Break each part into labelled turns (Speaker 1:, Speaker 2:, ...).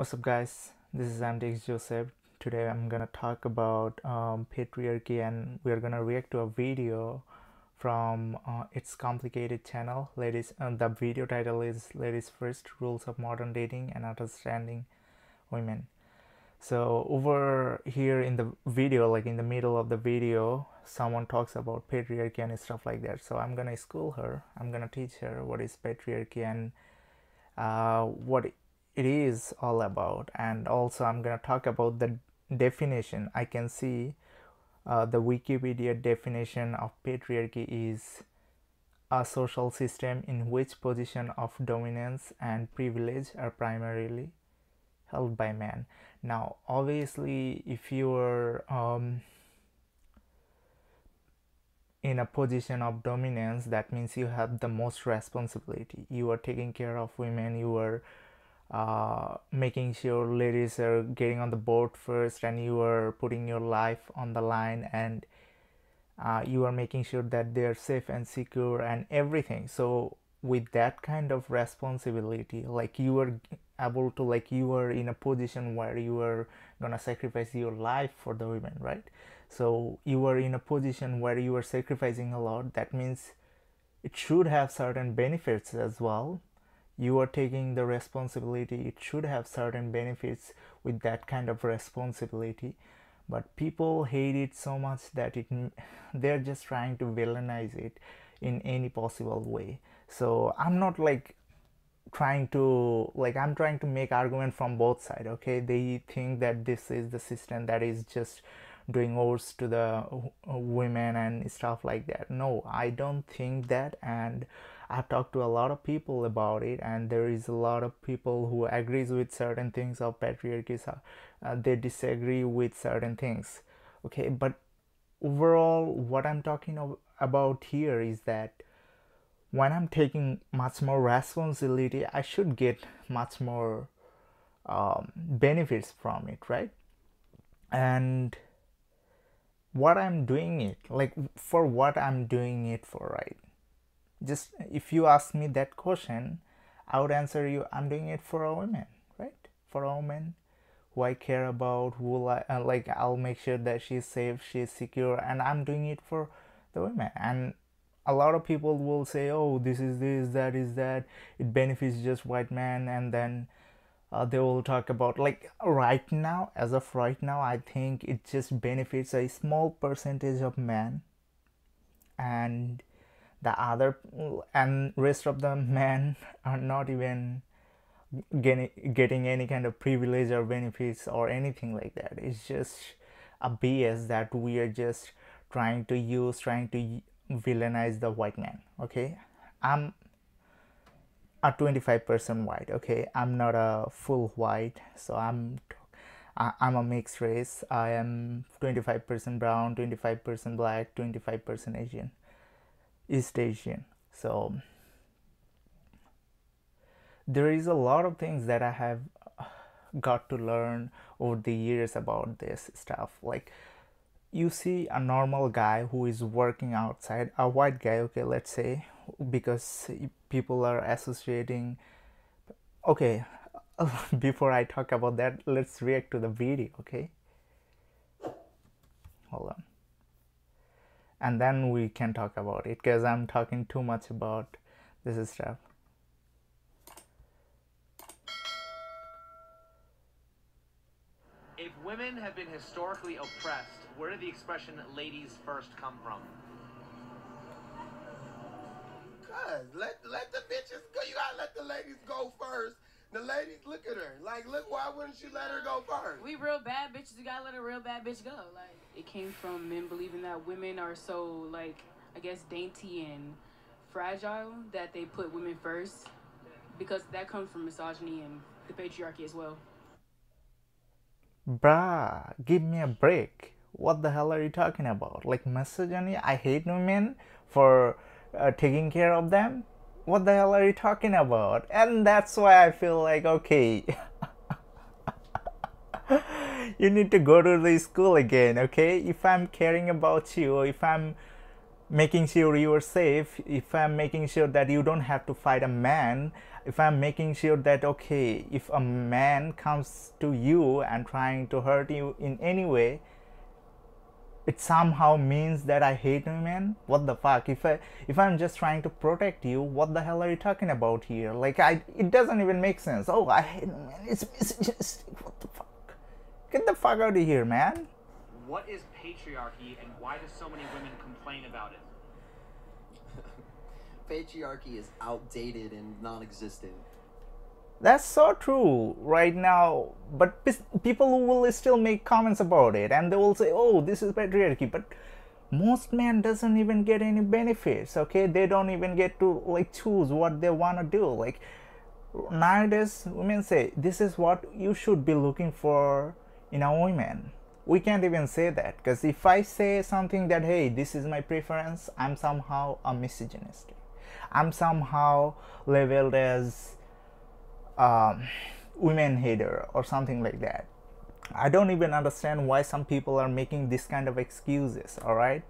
Speaker 1: What's up, guys? This is Mdx Joseph. Today I'm gonna talk about patriarchy, and we're gonna react to a video from its complicated channel. The video title is "Ladies First: Rules of Modern Dating and Understanding Women." So over here in the video, like in the middle of the video, someone talks about patriarchy and stuff like that. So I'm gonna school her. I'm gonna teach her what is patriarchy and what it is all about, and also I'm gonna talk about the definition. I can see the Wikipedia definition of patriarchy is a social system in which position of dominance and privilege are primarily held by men. Now obviously if you are in a position of dominance, that means you have the most responsibility. You are taking care of women, you are making sure ladies are getting on the board first, and you are putting your life on the line, and you are making sure that they are safe and secure and everything. So with that kind of responsibility, like you are able to, like you are in a position where you are gonna sacrifice your life for the women, right? So you are in a position where you are sacrificing a lot. That means it should have certain benefits as well. You are taking the responsibility, it should have certain benefits with that kind of responsibility. But people hate it so much that they're just trying to villainize it in any possible way. So I'm not like trying to, like, I'm trying to make argument from both sides. Okay, they think that this is the system that is just doing overs to the women and stuff like that. No, I don't think that, and I've talked to a lot of people about it, and there is a lot of people who agrees with certain things of patriarchy. They disagree with certain things. Okay, but overall what I'm talking about here is that when I'm taking much more responsibility, I should get much more benefits from it, right? And what I'm doing it, like, for what I'm doing it for, right? Just if you ask me that question, I would answer you, I'm doing it for a woman, right? For a woman who I care about, who like I'll make sure that she's safe, she's secure, and I'm doing it for the women. And a lot of people will say, oh, this is this, that is that, it benefits just white men, and then they will talk about, like, right now, as of right now, I think it just benefits a small percentage of men, and the other and rest of the men are not even getting any kind of privilege or benefits or anything like that. It's just a BS that we are just trying to villainize the white man. Okay, I'm a 25% white. Okay, I'm not a full white, so I'm a mixed race. I am 25% brown, 25% black, 25% Asian, East Asian. So there is a lot of things that I have got to learn over the years about this stuff. Like, you see a normal guy who is working outside, a white guy, okay, let's say, because people are associating. Okay, before I talk about that, let's react to the video. Okay, hold on, and then we can talk about it, because I'm talking too much about this stuff.
Speaker 2: If women have been historically oppressed, where did the expression ladies first come from?
Speaker 3: Cuz, let the bitches go. You gotta let the ladies go first. The ladies, look at her. Like, look, why wouldn't you let her go first?
Speaker 4: We real bad bitches. You gotta let a real bad bitch go. Like, it came from men believing that women are so, like, I guess, dainty and fragile that they put women first, because that comes from misogyny and the patriarchy as well.
Speaker 1: Bruh, give me a break. What the hell are you talking about? Like, misogyny? I hate women for taking care of them? What the hell are you talking about? And that's why I feel like, okay, you need to go to the school again, okay? If I'm caring about you, if I'm making sure you are safe, if I'm making sure that you don't have to fight a man, if I'm making sure that, okay, if a man comes to you and trying to hurt you in any way, it somehow means that I hate women. What the fuck? If I'm just trying to protect you, what the hell are you talking about here? Like, it doesn't even make sense. Oh, I hate women, it's misogynistic. What the fuck? Get the fuck out of here, man.
Speaker 2: What is patriarchy, and why do so many women complain about it?
Speaker 5: Patriarchy is outdated and non-existent.
Speaker 1: That's so true right now, but people will still make comments about it, and they will say, oh, this is patriarchy, but most men doesn't even get any benefits, okay? They don't even get to like choose what they want to do. Like, nowadays women say this is what you should be looking for in a woman. We can't even say that, because if I say something that, hey, this is my preference, I'm somehow a misogynist, I'm somehow labeled as women hater or something like that. I don't even understand why some people are making this kind of excuses. All right.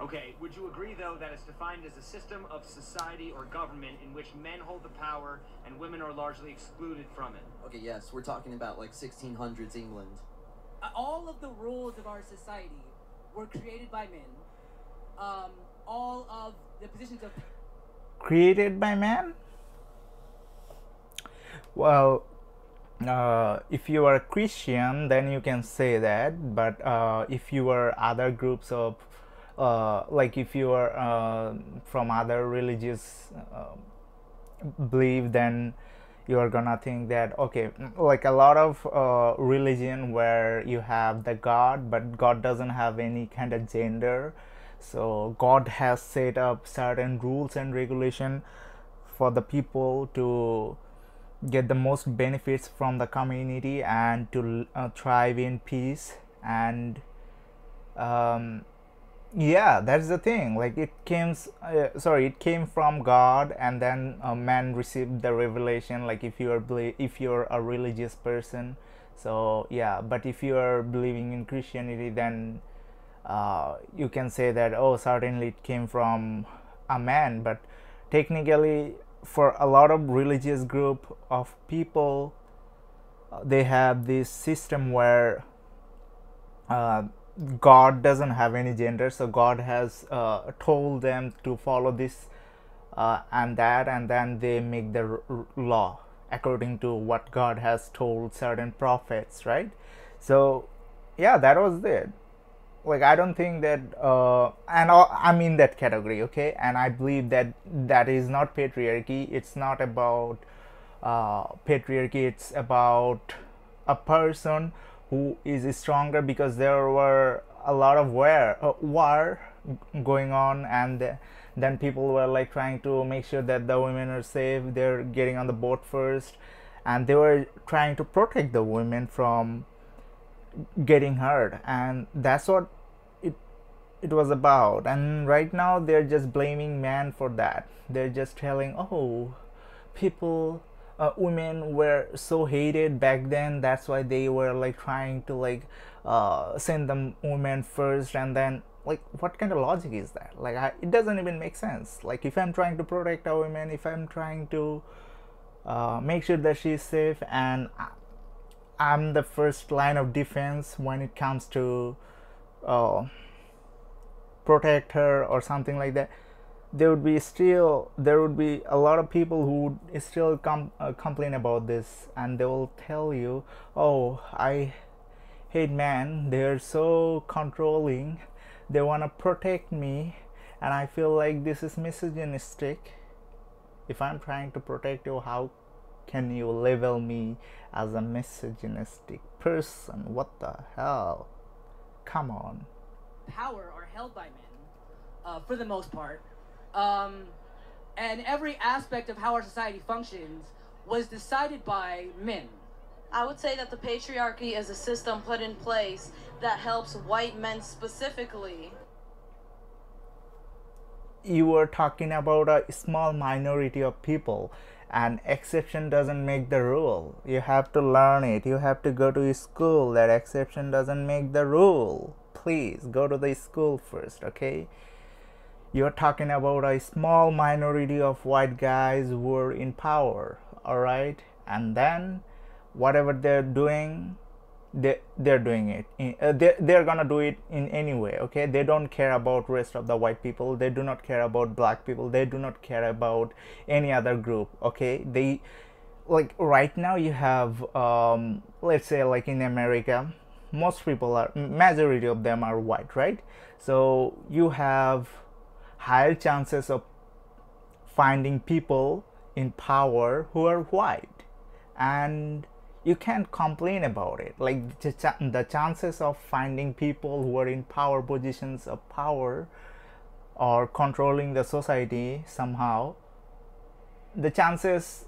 Speaker 2: Okay, would you agree though that it's defined as a system of society or government in which men hold the power and women are largely excluded from it?
Speaker 5: Okay, yes, we're talking about like 1600s England.
Speaker 6: All of the rules of our society were created by men. All of the positions of
Speaker 1: created by man. Well, if you are a Christian, then you can say that, but if you are other groups of like if you are from other religious belief, then you are gonna think that, okay, like a lot of religion where you have the God, but God doesn't have any kind of gender, so God has set up certain rules and regulation for the people to get the most benefits from the community and to thrive in peace. And yeah, that's the thing. Like, it came from God, and then man received the revelation. Like, if you're a religious person, so yeah. But if you are believing in Christianity, then you can say that, oh, certainly it came from a man. But technically, for a lot of religious group of people, they have this system where God doesn't have any gender, so God has told them to follow this and that, and then they make the law according to what God has told certain prophets, right? So yeah, that was it. Like, I don't think that and I'm in that category, okay? And I believe that that is not patriarchy. It's not about patriarchy. It's about a person who is stronger, because there were a lot of war going on, and then people were like trying to make sure that the women are safe. They're getting on the boat first, and they were trying to protect the women from getting hurt, and that's what it was about. And right now they're just blaming man for that. They're just telling, oh, people women were so hated back then, that's why they were like trying to like send them women first. And then, like, what kind of logic is that? Like, it doesn't even make sense. Like, if I'm trying to protect a woman, if I'm trying to make sure that she's safe, and I'm the first line of defense when it comes to protect her or something like that, there would be a lot of people who would still complain about this, and they will tell you, oh, I hate men, they're so controlling, they want to protect me, and I feel like this is misogynistic. If I'm trying to protect you, how can you label me as a misogynistic person? What the hell? Come on.
Speaker 6: power are held by men, for the most part. And every aspect of how our society functions was decided by men.
Speaker 7: I would say that the patriarchy is a system put in place that helps white men specifically.
Speaker 1: You were talking about a small minority of people, and exception doesn't make the rule. You have to learn it. You have to go to school. That exception doesn't make the rule. Please go to the school first, okay? You're talking about a small minority of white guys who are in power, all right? And then whatever they're doing, they're doing it they're gonna do it in any way, okay? They don't care about rest of the white people, they do not care about black people, they do not care about any other group, okay? They, like, right now you have let's say like in America, most people are, majority of them are white, right? So you have higher chances of finding people in power who are white, and you can't complain about it. Like the chances of finding people who are in power positions of power or controlling the society somehow, the chances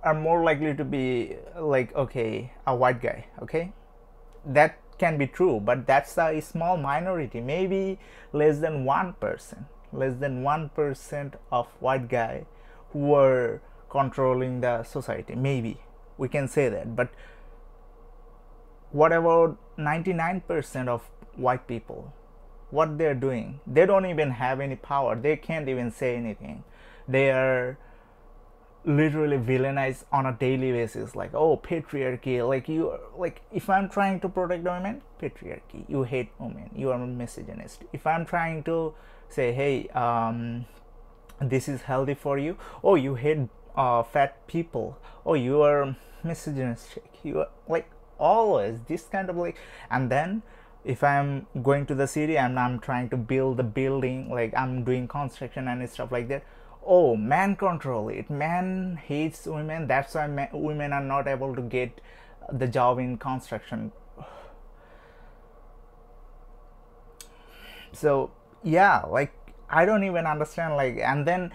Speaker 1: are more likely to be like, okay, a white guy, okay? That can be true, but that's a small minority, maybe less than 1%, less than 1% of white guy who are controlling the society, maybe we can say that. But what about 99% of white people? What they're doing? They don't even have any power, they can't even say anything. They are literally villainized on a daily basis, like, oh, patriarchy, like, you, like, if I'm trying to protect women, patriarchy, you hate women, you are a misogynist. If I'm trying to say, hey, this is healthy for you, oh, you hate fat people, oh, you are misogynistic, you are, like, always this kind of, like. And then if I'm going to the city and I'm trying to build the building, like I'm doing construction and stuff like that, oh, man control it, man hates women, that's why women are not able to get the job in construction. So yeah, like, I don't even understand, like. And then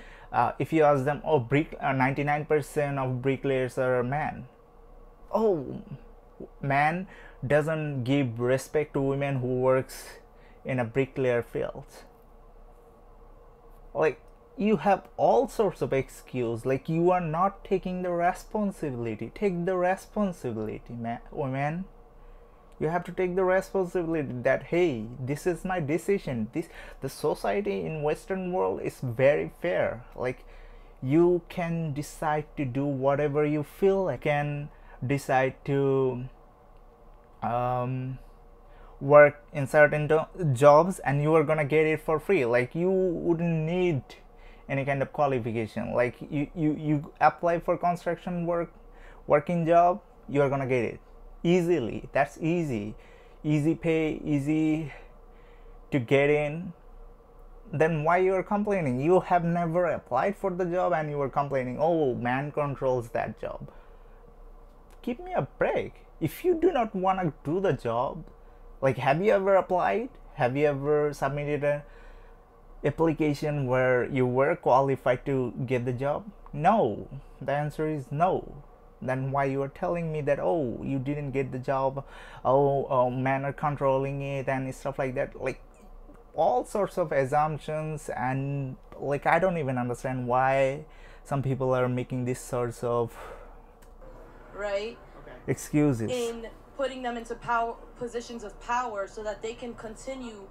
Speaker 1: if you ask them, oh, 99% of bricklayers are men, oh, man doesn't give respect to women who works in a bricklayer field. Like, you have all sorts of excuse, like, you are not taking the responsibility. Take the responsibility, man, women. You have to take the responsibility that, hey, this is my decision. The society in Western world is very fair. Like, you can decide to do whatever you feel like. You can decide to work in certain jobs and you are gonna get it for free. Like, you wouldn't need any kind of qualification. Like, you apply for construction working job, you are gonna get it easily. That's easy pay, easy to get in. Then why you are complaining? You have never applied for the job and you are complaining, oh, man controls that job. Give me a break. If you do not want to do the job, like, have you ever applied? Have you ever submitted an application where you were qualified to get the job? No. The answer is no. Then why you are telling me that, oh, you didn't get the job, oh, men are controlling it and stuff like that? Like, all sorts of assumptions, and, like, I don't even understand why some people are making these sorts of
Speaker 7: right?
Speaker 1: excuses
Speaker 7: In putting them into positions of power so that they can continue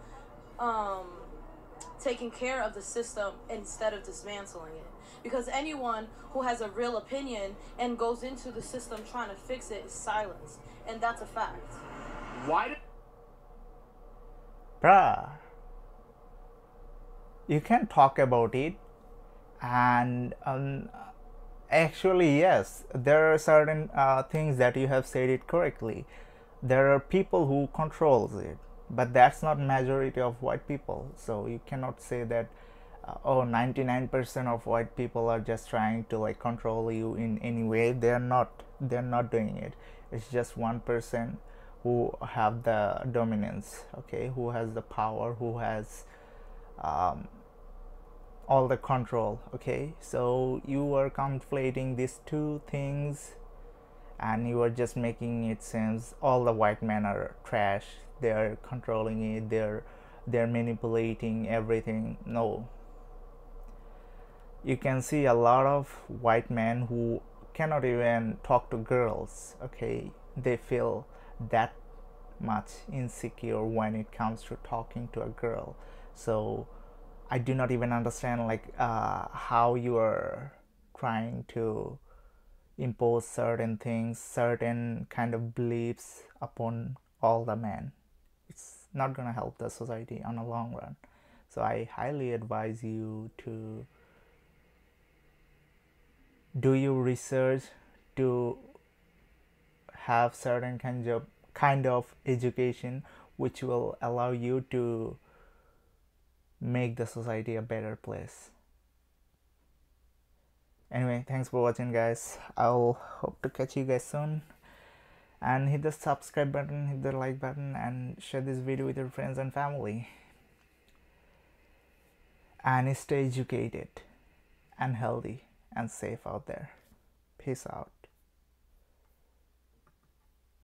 Speaker 7: taking care of the system instead of dismantling it. Because anyone who has a real opinion and goes into the system trying to fix it is silenced, and that's a fact.
Speaker 2: Why?
Speaker 1: Bruh, you can talk about it, and actually, yes, there are certain things that you have said it correctly. There are people who controls it, but that's not majority of white people. So you cannot say that, oh, 99% of white people are just trying to, like, control you in any way. They're not doing it. It's just 1% who have the dominance, okay, who has the power, who has all the control, okay? So you are conflating these two things and you are just making it seems all the white men are trash, they are controlling it, they're manipulating everything. No, you can see a lot of white men who cannot even talk to girls, okay? They feel that much insecure when it comes to talking to a girl. So I do not even understand like how you are trying to impose certain things, certain kind of beliefs upon all the men. It's not gonna help the society on a long run. So I highly advise you to do your research, to have certain kind of education which will allow you to make the society a better place. Anyway, thanks for watching, guys. I'll hope to catch you guys soon, and hit the subscribe button, hit the like button, and share this video with your friends and family. And stay educated and healthy and safe out there. Peace out.